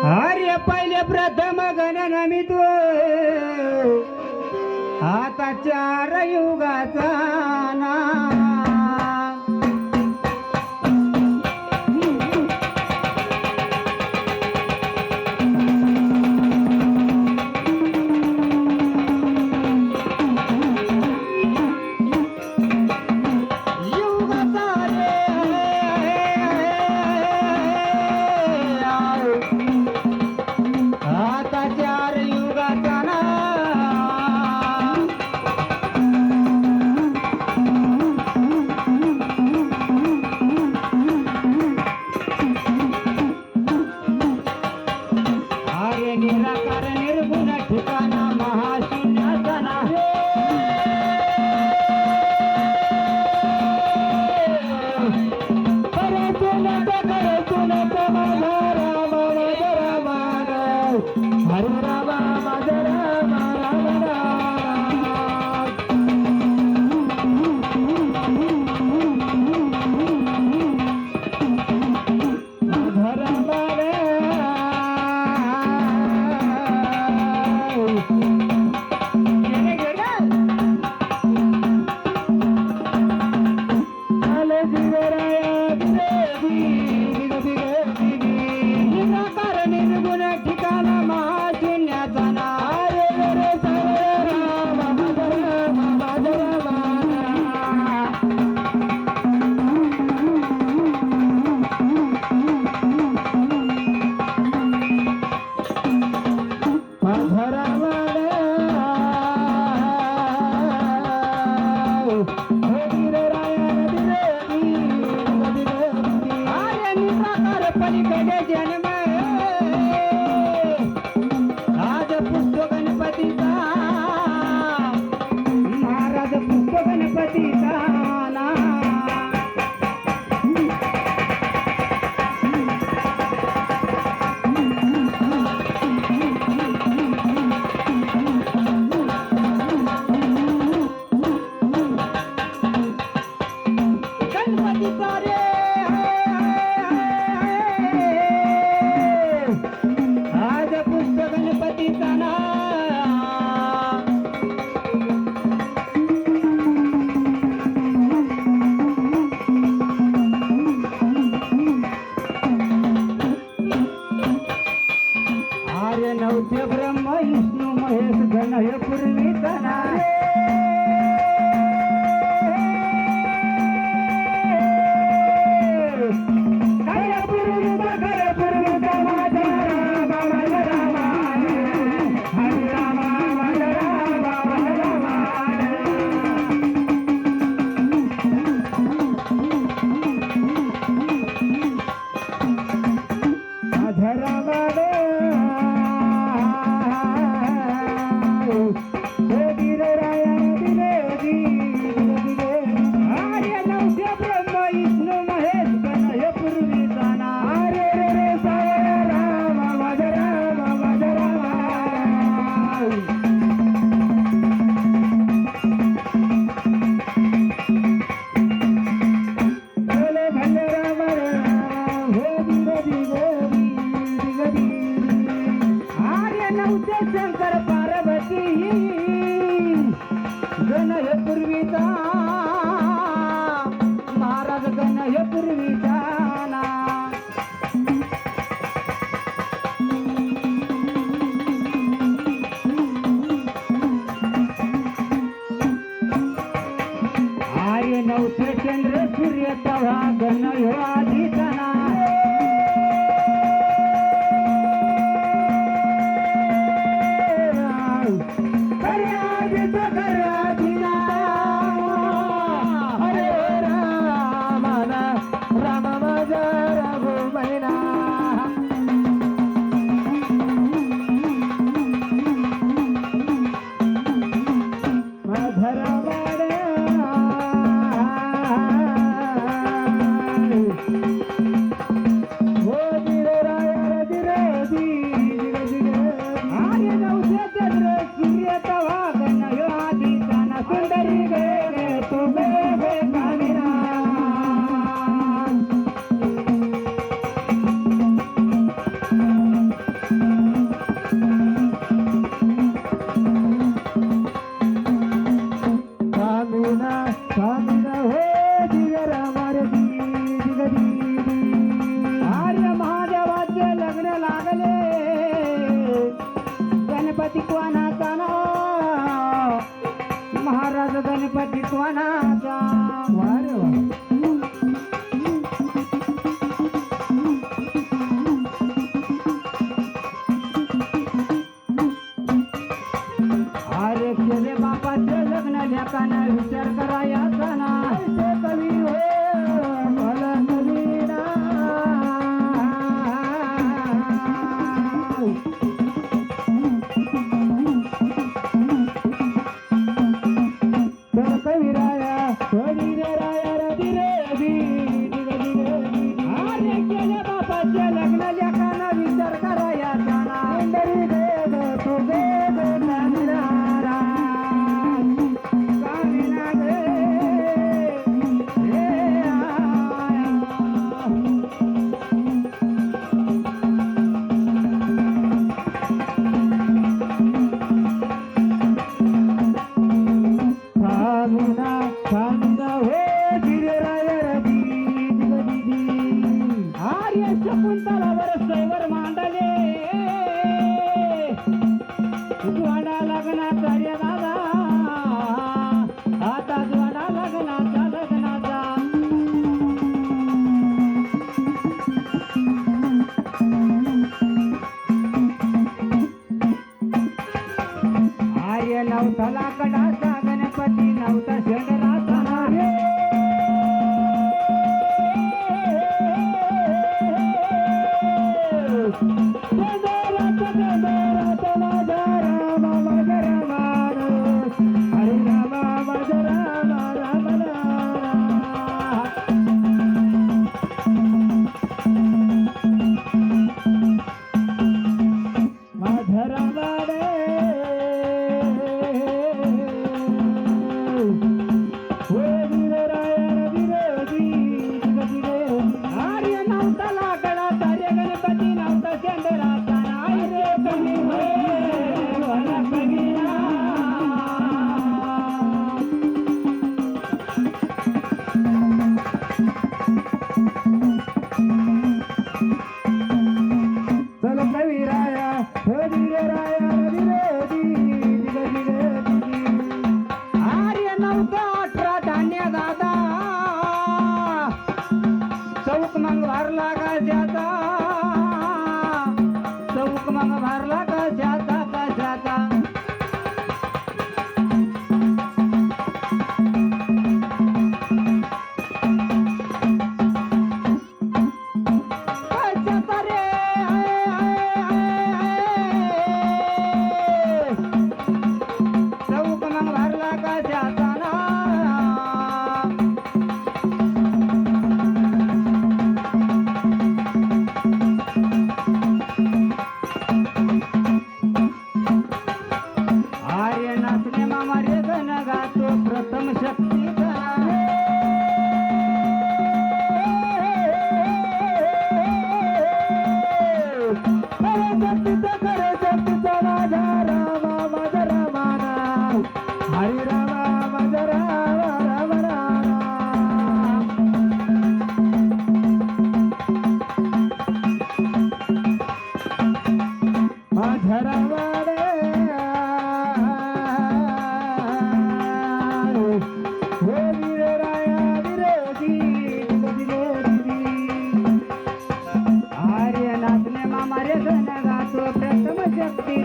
आर्य पहिले प्रथम गणनमितो आता चार युगाचा ना निराकार निर्गुण ठिकाणा महाशून्याचा ना हरे रामा माझे रामा राम पलीकडे जन्म राज पुष्प गणपतीचा महाराज पुष्प गणपतीचा ना गणपतीचा रे गणपतीचा ना आर्य नवते ब्रह्म विष्णू महेश गण हे पूर्वीचा ना Gobi, लागले गणपती कोणाचा नाव महाराज गणपती कोणाचा वारे वा. अरे केले बापाचे लग्न लेकाना विचार करायचा ना ते कवी हो मला कवीना तर कविराया हरी रे राया रवी रे अरे केले बापाचे लग्न लेकाना विचार करायचा ना सुंदरी देव तुझे शकुंतलावर सैवर मांडले ज्वाडा लग्नाचा रे दादा आता ज्वाडा लग्नाचा आर्य नवथा लाकडाचा गणपती नवथा शेंडराचा आर्य नवथा 18 धान्य दादा चौक मग भरला कशाचा चौक मग भरला कशाचा कशाचा आर्यनाथने मामा रे गण गातो प्रथम शक्ती हरि राम राम आर्यनाथने मामा रे गण गातो प्रथम शक्ती